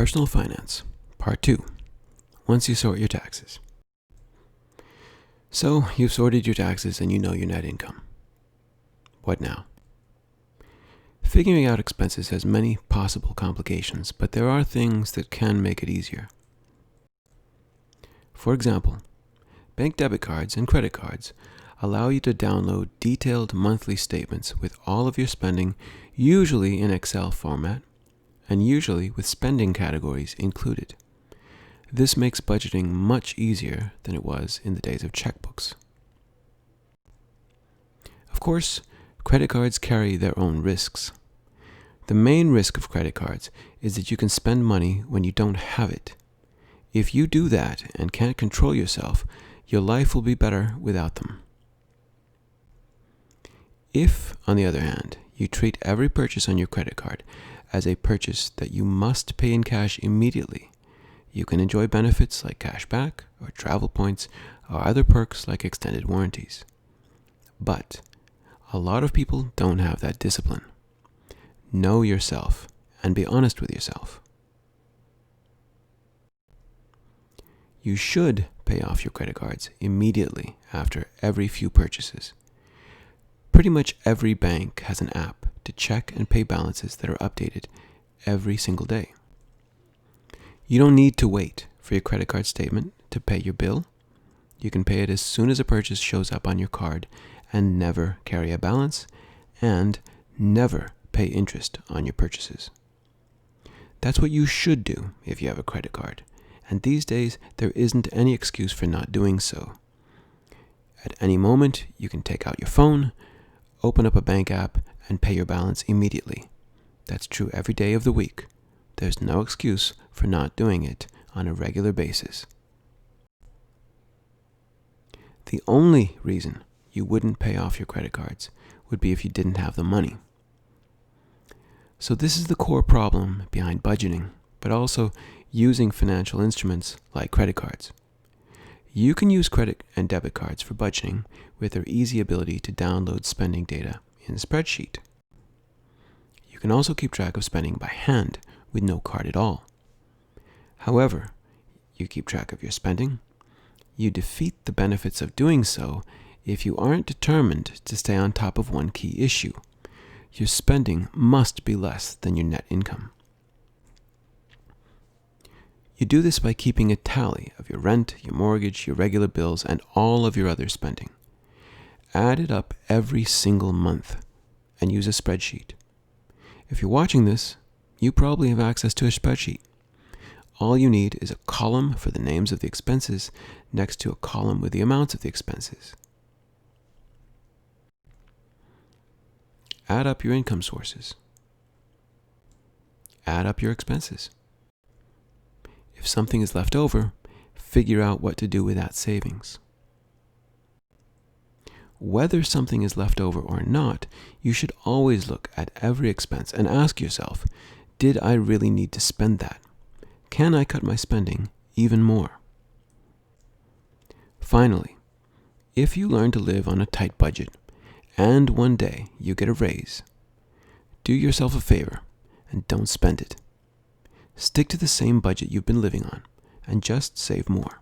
Personal Finance, Part 2, Once you sort your taxes. So, you've sorted your taxes and you know your net income. What now? Figuring out expenses has many possible complications, but there are things that can make it easier. For example, bank debit cards and credit cards allow you to download detailed monthly statements with all of your spending, usually in Excel format, and usually with spending categories included. This makes budgeting much easier than it was in the days of checkbooks. Of course, credit cards carry their own risks. The main risk of credit cards is that you can spend money when you don't have it. If you do that and can't control yourself, your life will be better without them. If, on the other hand, you treat every purchase on your credit card as a purchase that you must pay in cash immediately, you can enjoy benefits like cash back or travel points or other perks like extended warranties. But a lot of people don't have that discipline. Know yourself and be honest with yourself. You should pay off your credit cards immediately after every few purchases. Pretty much every bank has an app to check and pay balances that are updated every single day. You don't need to wait for your credit card statement to pay your bill. You can pay it as soon as a purchase shows up on your card and never carry a balance and never pay interest on your purchases. That's what you should do if you have a credit card, and these days there isn't any excuse for not doing so. At any moment, you can take out your phone, open up a bank app, and pay your balance immediately. That's true every day of the week. There's no excuse for not doing it on a regular basis. The only reason you wouldn't pay off your credit cards would be if you didn't have the money. So this is the core problem behind budgeting, but also using financial instruments like credit cards. You can use credit and debit cards for budgeting with their easy ability to download spending data in a spreadsheet. You can also keep track of spending by hand with no card at all. However, you keep track of your spending. You defeat the benefits of doing so if you aren't determined to stay on top of one key issue. Your spending must be less than your net income. You do this by keeping a tally of your rent, your mortgage, your regular bills, and all of your other spending. Add it up every single month and use a spreadsheet. If you're watching this, you probably have access to a spreadsheet. All you need is a column for the names of the expenses next to a column with the amounts of the expenses. Add up your income sources. Add up your expenses. If something is left over, figure out what to do with that savings. Whether something is left over or not, you should always look at every expense and ask yourself, did I really need to spend that? Can I cut my spending even more? Finally, if you learn to live on a tight budget and one day you get a raise, do yourself a favor and don't spend it. Stick to the same budget you've been living on and just save more.